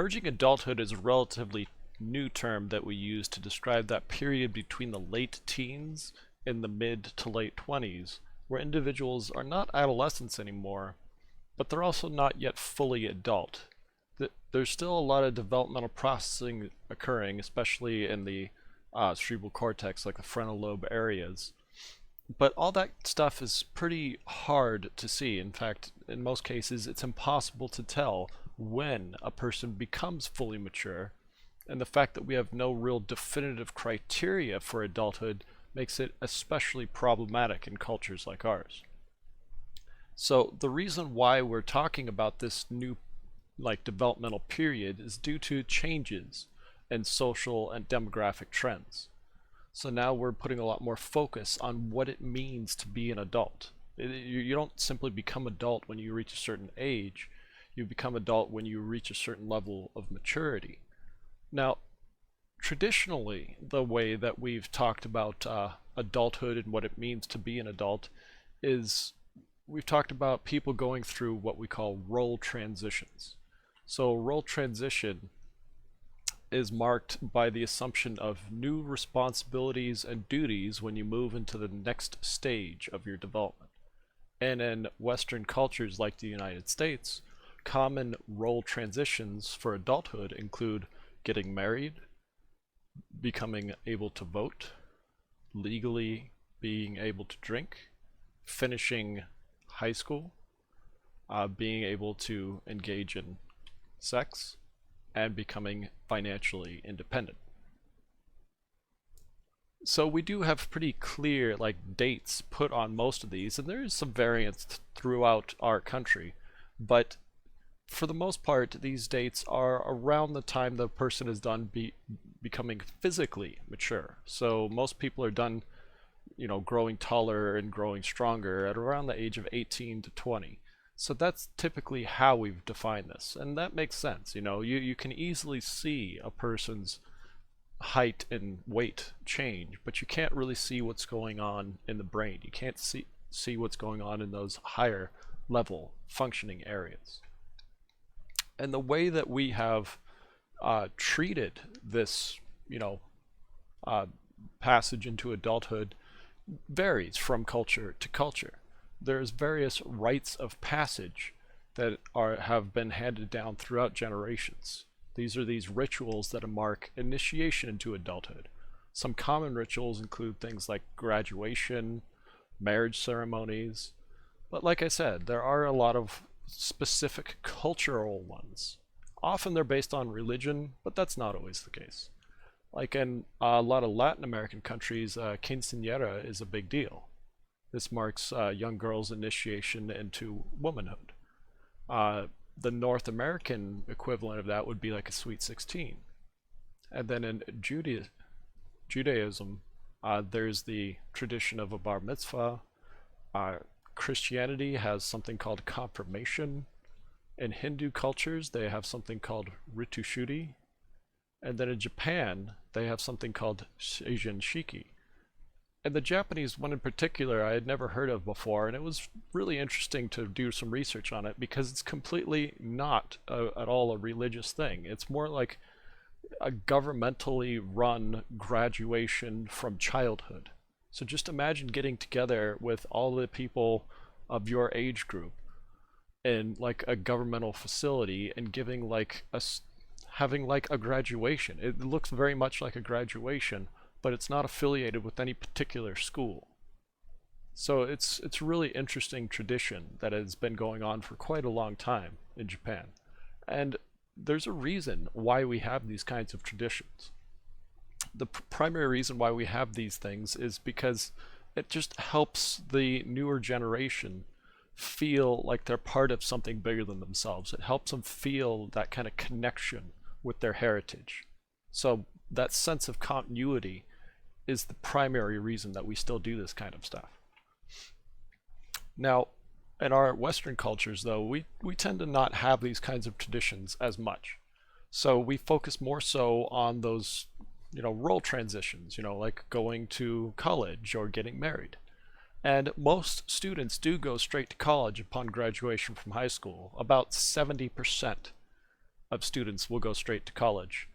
Emerging adulthood is a relatively new term that we use to describe that period between the late teens and the mid to late 20s, where individuals are not adolescents anymore, but they're also not yet fully adult. There's still a lot of developmental processing occurring, especially in the cerebral cortex, like the frontal lobe areas. But all that stuff is pretty hard to see. In fact, in most cases, it's impossible to tell when a person becomes fully mature, and the fact that we have no real definitive criteria for adulthood makes it especially problematic in cultures like ours. So the reason why we're talking about this new developmental period is due to changes in social and demographic trends. So now we're putting a lot more focus on what it means to be an adult. You don't simply become adult when you reach a certain age. You become adult when you reach a certain level of maturity. Now, traditionally, the way that we've talked about adulthood and what it means to be an adult is we've talked about people going through what we call role transitions. So role transition is marked by the assumption of new responsibilities and duties when you move into the next stage of your development. And in Western cultures like the United States, common role transitions for adulthood include getting married, becoming able to vote, legally being able to drink, finishing high school, being able to engage in sex, and becoming financially independent. So we do have pretty clear dates put on most of these, and there is some variance throughout our country, but for the most part these dates are around the time the person is done becoming physically mature. So most people are done growing taller and growing stronger at around the age of 18 to 20. So that's typically how we've defined this, and that makes sense. You can easily see a person's height and weight change, but you can't really see what's going on in the brain. You can't see what's going on in those higher level functioning areas. And the way that we have treated this, passage into adulthood varies from culture to culture. There's various rites of passage that have been handed down throughout generations. These are these rituals that mark initiation into adulthood. Some common rituals include things like graduation, marriage ceremonies, but like I said, there are a lot of specific cultural ones. Often they're based on religion, but that's not always the case. Like in a lot of Latin American countries, quinceañera is a big deal. This marks young girls' initiation into womanhood. The North American equivalent of that would be like a Sweet 16. And then in Judaism, there's the tradition of a bar mitzvah. Christianity has something called confirmation. In Hindu cultures, they have something called ritu shuddhi. And then in Japan, they have something called seijin shiki. And the Japanese one in particular I had never heard of before, and it was really interesting to do some research on it because it's completely not at all a religious thing. It's more like a governmentally run graduation from childhood. So just imagine getting together with all the people of your age group in like a governmental facility and giving having a graduation. It looks very much like a graduation, but it's not affiliated with any particular school. So it's a really interesting tradition that has been going on for quite a long time in Japan. And there's a reason why we have these kinds of traditions. The primary reason why we have these things is because it just helps the newer generation feel like they're part of something bigger than themselves. It helps them feel that kind of connection with their heritage. So that sense of continuity is the primary reason that we still do this kind of stuff. Now, in our Western cultures, though, we tend to not have these kinds of traditions as much. So we focus more so on those, role transitions, like going to college or getting married. And most students do go straight to college upon graduation from high school. About 70% of students will go straight to college.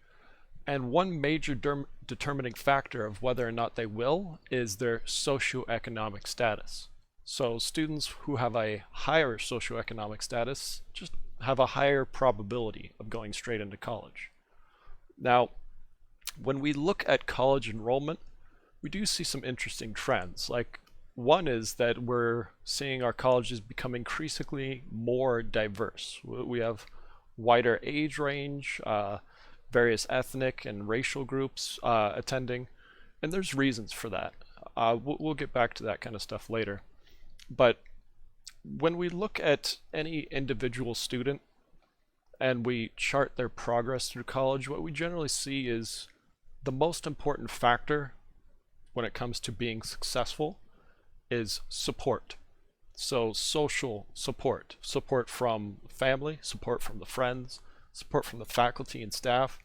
And one major determining factor of whether or not they will is their socioeconomic status. So students who have a higher socioeconomic status just have a higher probability of going straight into college. Now, when we look at college enrollment, we do see some interesting trends. Like, one is that we're seeing our colleges become increasingly more diverse. We have wider age range, various ethnic and racial groups attending, and there's reasons for that. We'll get back to that kind of stuff later. But when we look at any individual student and we chart their progress through college, what we generally see is the most important factor when it comes to being successful is support. So social support, support from family, support from the friends, support from the faculty and staff.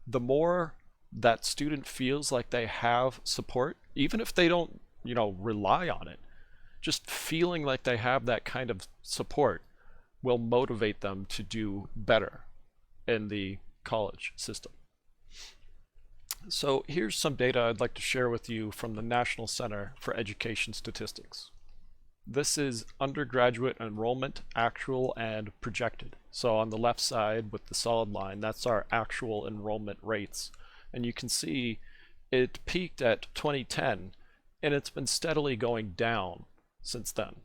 The more that student feels like they have support, even if they don't, rely on it, just feeling like they have that kind of support will motivate them to do better in the college system. So here's some data I'd like to share with you from the National Center for Education Statistics. This is undergraduate enrollment, actual and projected. So on the left side with the solid line, that's our actual enrollment rates. And you can see it peaked at 2010, and it's been steadily going down since then.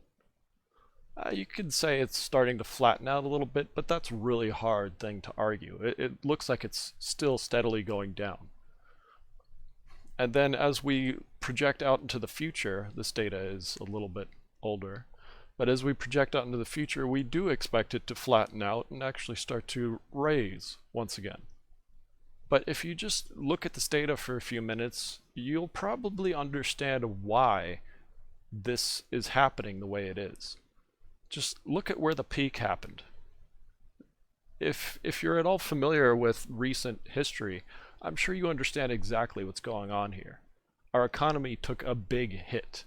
You could say it's starting to flatten out a little bit, but that's a really hard thing to argue. It looks like it's still steadily going down. And then as we project out into the future, this data is a little bit older, but as we project out into the future, we do expect it to flatten out and actually start to raise once again. But if you just look at this data for a few minutes, you'll probably understand why this is happening the way it is. Just look at where the peak happened. If you're at all familiar with recent history, I'm sure you understand exactly what's going on here. Our economy took a big hit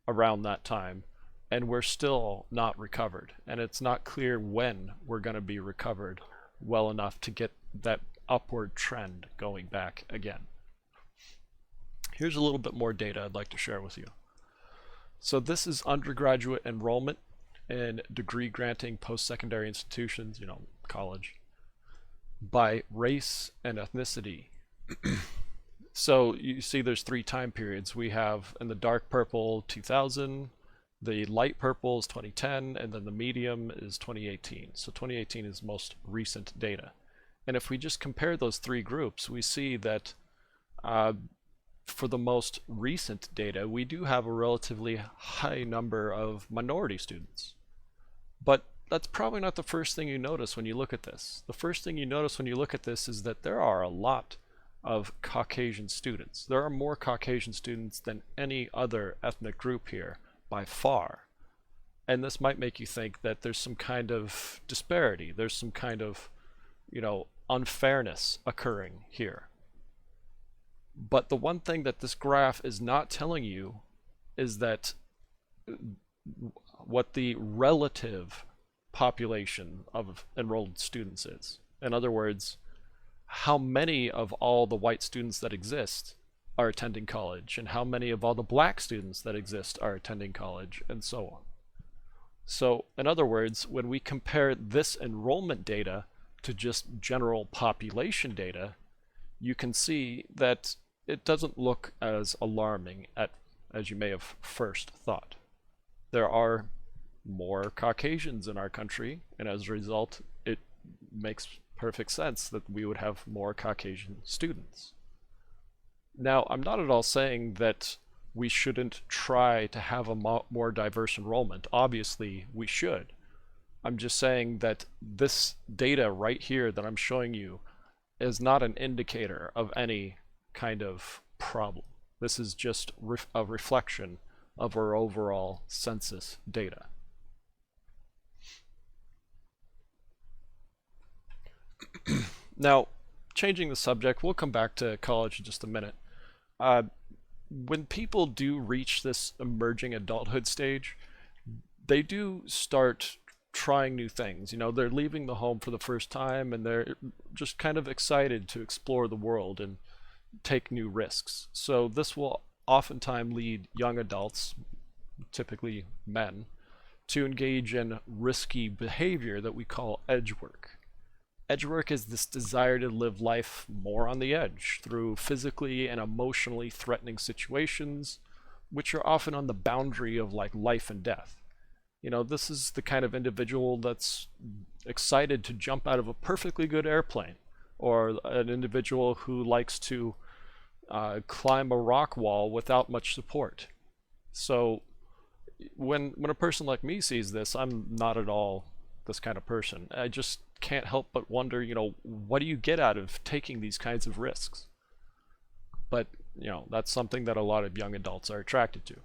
around that time, and we're still not recovered. And it's not clear when we're going to be recovered well enough to get that upward trend going back again. Here's a little bit more data I'd like to share with you. So this is undergraduate enrollment in degree granting post-secondary institutions, college, by race and ethnicity. So you see there's 3 time periods. We have in the dark purple 2000, the light purple is 2010, and then the medium is 2018. So 2018 is most recent data. And if we just compare those 3 groups, we see that for the most recent data, we do have a relatively high number of minority students. But that's probably not the first thing you notice when you look at this. The first thing you notice when you look at this is that there are a lot of Caucasian students. There are more Caucasian students than any other ethnic group here by far. And this might make you think that there's some kind of disparity. There's some kind of, unfairness occurring here. But the one thing that this graph is not telling you is that what the relative population of enrolled students is. In other words, how many of all the white students that exist are attending college, and how many of all the black students that exist are attending college, and so on. So, in other words, when we compare this enrollment data to just general population data, you can see that it doesn't look as alarming as you may have first thought. There are more Caucasians in our country, and as a result, it makes perfect sense that we would have more Caucasian students. Now, I'm not at all saying that we shouldn't try to have a more diverse enrollment. Obviously, we should. I'm just saying that this data right here that I'm showing you is not an indicator of any kind of problem. This is just a reflection of our overall census data. Now, changing the subject, we'll come back to college in just a minute. When people do reach this emerging adulthood stage, they do start trying new things. You know, they're leaving the home for the first time and they're just kind of excited to explore the world and take new risks. So this will oftentimes lead young adults, typically men, to engage in risky behavior that we call edgework. Edgework is this desire to live life more on the edge through physically and emotionally threatening situations, which are often on the boundary of like life and death. You know, this is the kind of individual that's excited to jump out of a perfectly good airplane, or an individual who likes to climb a rock wall without much support. So when a person like me sees this, I'm not at all this kind of person. I just can't help but wonder, you know, what do you get out of taking these kinds of risks? But, you know, that's something that a lot of young adults are attracted to.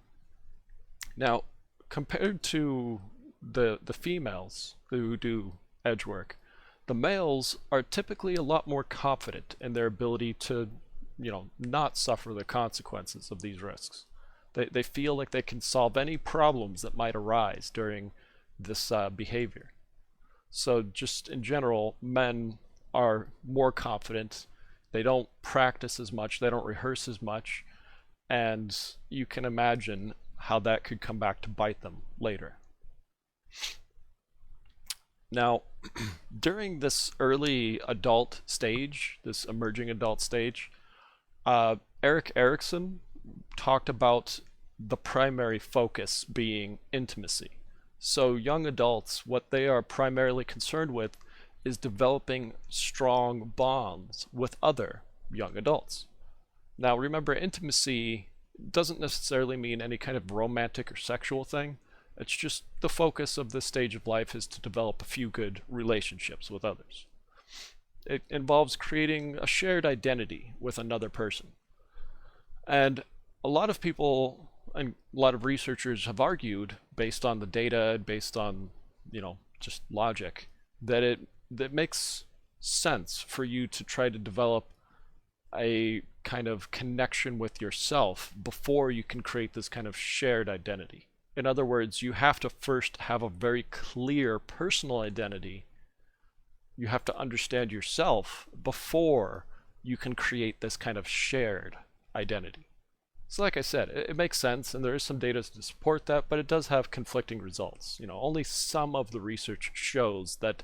Now, compared to the females who do edge work, the males are typically a lot more confident in their ability to, you know, not suffer the consequences of these risks. They feel like they can solve any problems that might arise during this behavior. So just in general, men are more confident. They don't practice as much, they don't rehearse as much, and you can imagine how that could come back to bite them later. Now, during this early adult stage, this emerging adult stage, Erik Erikson talked about the primary focus being intimacy. So young adults, what they are primarily concerned with is developing strong bonds with other young adults. Now remember, intimacy doesn't necessarily mean any kind of romantic or sexual thing. It's just the focus of this stage of life is to develop a few good relationships with others. It involves creating a shared identity with another person. And a lot of people and a lot of researchers have argued, based on the data, based on, you know, just logic, that that makes sense for you to try to develop a kind of connection with yourself before you can create this kind of shared identity. In other words, you have to first have a very clear personal identity. You have to understand yourself before you can create this kind of shared identity. So like I said, it makes sense, and there is some data to support that, but it does have conflicting results. You know, only some of the research shows that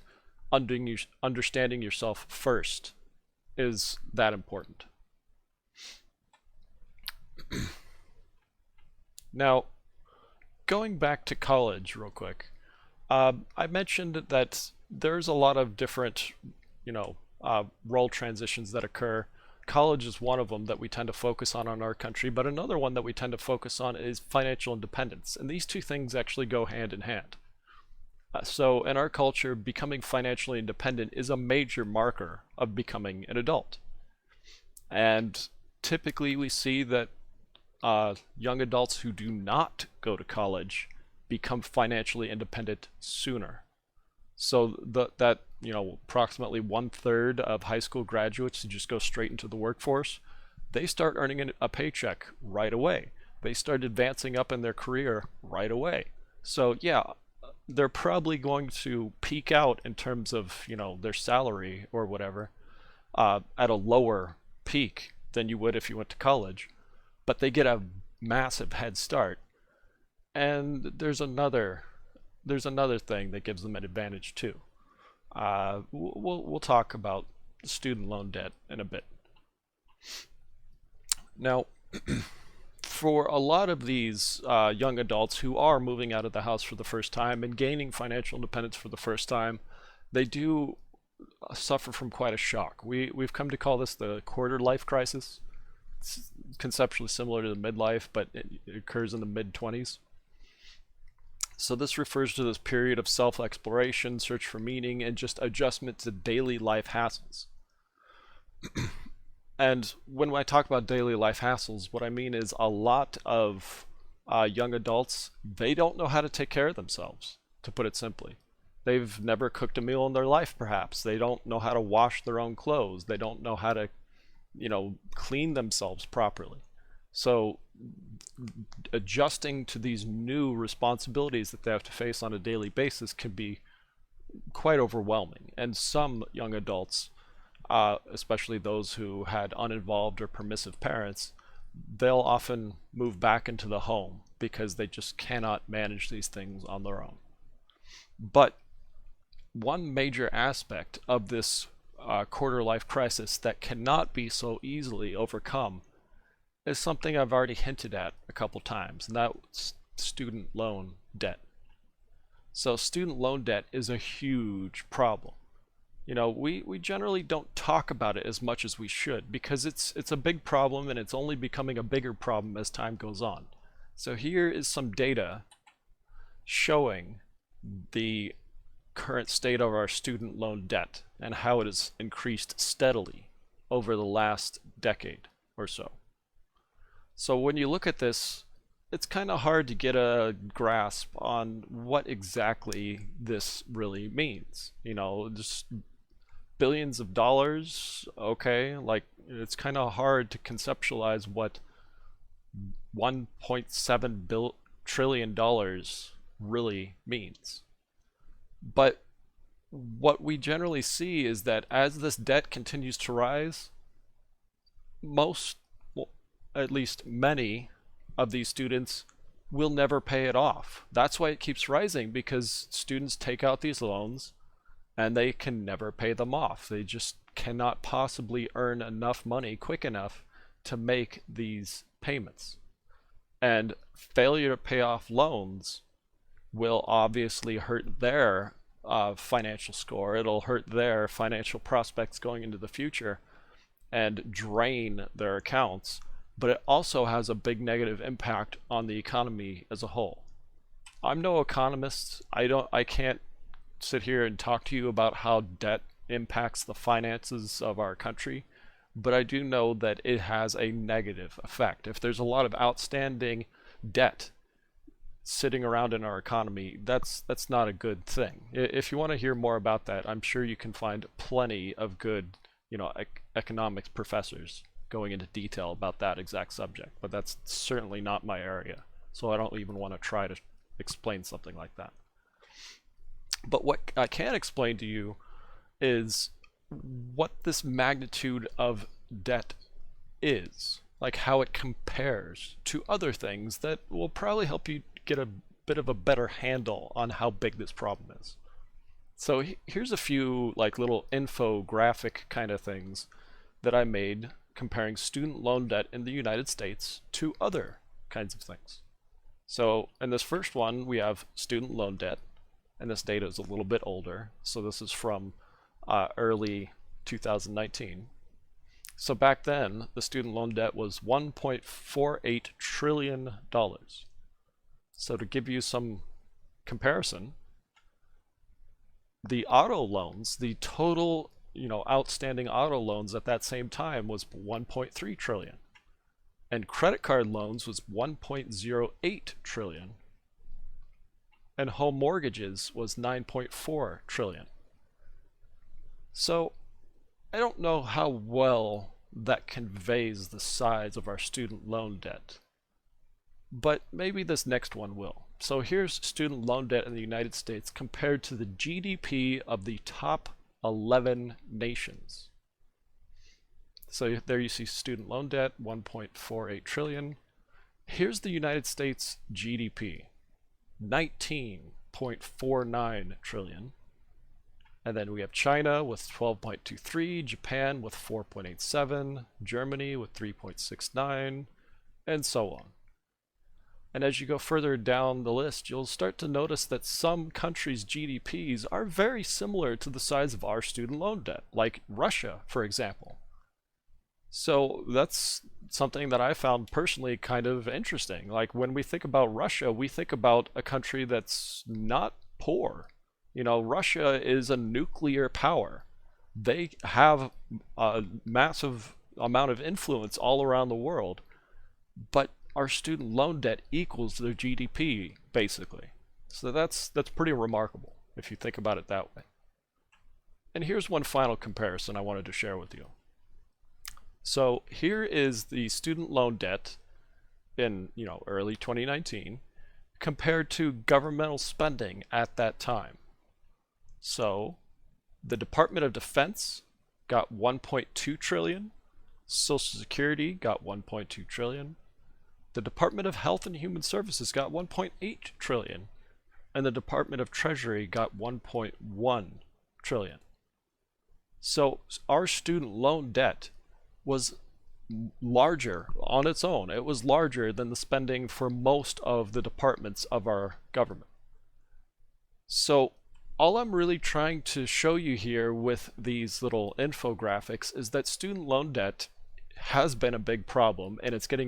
understanding yourself first is that important. Now, going back to college real quick, I mentioned that there's a lot of different, you know, role transitions that occur. College is one of them that we tend to focus on in our country, but another one that we tend to focus on is financial independence. And these two things actually go hand in hand. So in our culture, becoming financially independent is a major marker of becoming an adult. And typically we see that young adults who do not go to college become financially independent sooner. So that, you know, approximately 1/3 of high school graduates who just go straight into the workforce, they start earning a paycheck right away. They start advancing up in their career right away. So yeah, they're probably going to peak out in terms of, you know, their salary or whatever at a lower peak than you would if you went to college, but they get a massive head start. And there's another thing that gives them an advantage too. We'll talk about student loan debt in a bit. Now, for a lot of these young adults who are moving out of the house for the first time and gaining financial independence for the first time, they do suffer from quite a shock. We've come to call this the quarter life crisis. It's conceptually similar to the midlife, but it occurs in the mid-20s. So this refers to this period of self-exploration, search for meaning, and just adjustment to daily life hassles. And when I talk about daily life hassles, what I mean is a lot of young adults, they don't know how to take care of themselves, to put it simply. They've never cooked a meal in their life, perhaps. They don't know how to wash their own clothes. They don't know how to, you know, clean themselves properly. So adjusting to these new responsibilities that they have to face on a daily basis can be quite overwhelming. And some young adults, especially those who had uninvolved or permissive parents, they'll often move back into the home because they just cannot manage these things on their own. But one major aspect of this quarter life crisis that cannot be so easily overcome is something I've already hinted at a couple times, and that's student loan debt. So student loan debt is a huge problem. We generally don't talk about it as much as we should because it's a big problem and it's only becoming a bigger problem as time goes on. So here is some data showing the current state of our student loan debt and how it has increased steadily over the last decade or so. So when you look at this, it's kind of hard to get a grasp on what exactly this really means. Just billions of dollars, okay, like it's kind of hard to conceptualize what 1.7 trillion dollars really means. But what we generally see is that as this debt continues to rise, most, well, at least many of these students will never pay it off. That's why it keeps rising, because students take out these loans and they can never pay them off. They just cannot possibly earn enough money quick enough to make these payments. And failure to pay off loans will obviously hurt their financial score. It'll hurt their financial prospects going into the future and drain their accounts. But it also has a big negative impact on the economy as a whole. I'm no economist. I can't sit here and talk to you about how debt impacts the finances of our country, but I do know that it has a negative effect. If there's a lot of outstanding debt sitting around in our economy, that's not a good thing. If you want to hear more about that, I'm sure you can find plenty of good, economics professors going into detail about that exact subject, but that's certainly not my area, so I don't even want to try to explain something like that. But what I can explain to you is what this magnitude of debt is, like how it compares to other things that will probably help you get a bit of a better handle on how big this problem is. So here's a few little infographic kind of things that I made comparing student loan debt in the United States to other kinds of things. So in this first one, we have student loan debt, and this data is a little bit older. So this is from early 2019. So back then, the student loan debt was $1.48 trillion. So to give you some comparison, the auto loans, the total outstanding auto loans at that same time was 1.3 trillion, and credit card loans was 1.08 trillion, and home mortgages was 9.4 trillion. So I don't know how well that conveys the size of our student loan debt, but maybe this next one will. So here's student loan debt in the United States compared to the GDP of the top 11 nations. So there you see student loan debt, 1.48 trillion. Here's the United States GDP, 19.49 trillion. And then we have China with 12.23, Japan with 4.87, Germany with 3.69, and so on. And as you go further down the list, you'll start to notice that some countries' GDPs are very similar to the size of our student loan debt, like Russia, for example. So that's something that I found personally kind of interesting. Like when we think about Russia, we think about a country that's not poor. Russia is a nuclear power. They have a massive amount of influence all around the world, but our student loan debt equals their GDP, basically. So that's pretty remarkable if you think about it that way. And here's one final comparison I wanted to share with you. So here is the student loan debt in early 2019 compared to governmental spending at that time. So the Department of Defense got 1.2 trillion, Social Security got 1.2 trillion, the Department of Health and Human Services got 1.8 trillion, and the Department of Treasury got 1.1 trillion. So our student loan debt was larger on its own. It was larger than the spending for most of the departments of our government. So all I'm really trying to show you here with these little infographics is that student loan debt has been a big problem, and it's getting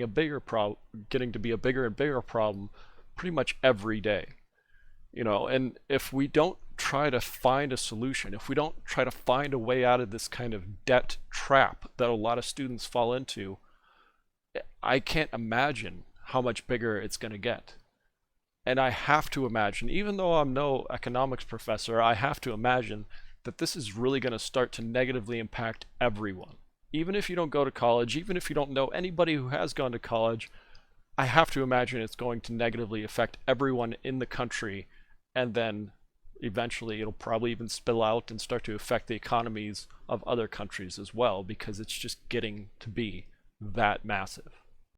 getting to be a bigger and bigger problem pretty much every day. And if we don't try to find a solution, if we don't try to find a way out of this kind of debt trap that a lot of students fall into, I can't imagine how much bigger it's going to get. And I have to imagine, even though I'm no economics professor, I have to imagine that this is really going to start to negatively impact everyone. Even if you don't go to college, even if you don't know anybody who has gone to college, I have to imagine it's going to negatively affect everyone in the country, and then eventually it'll probably even spill out and start to affect the economies of other countries as well, because it's just getting to be that massive.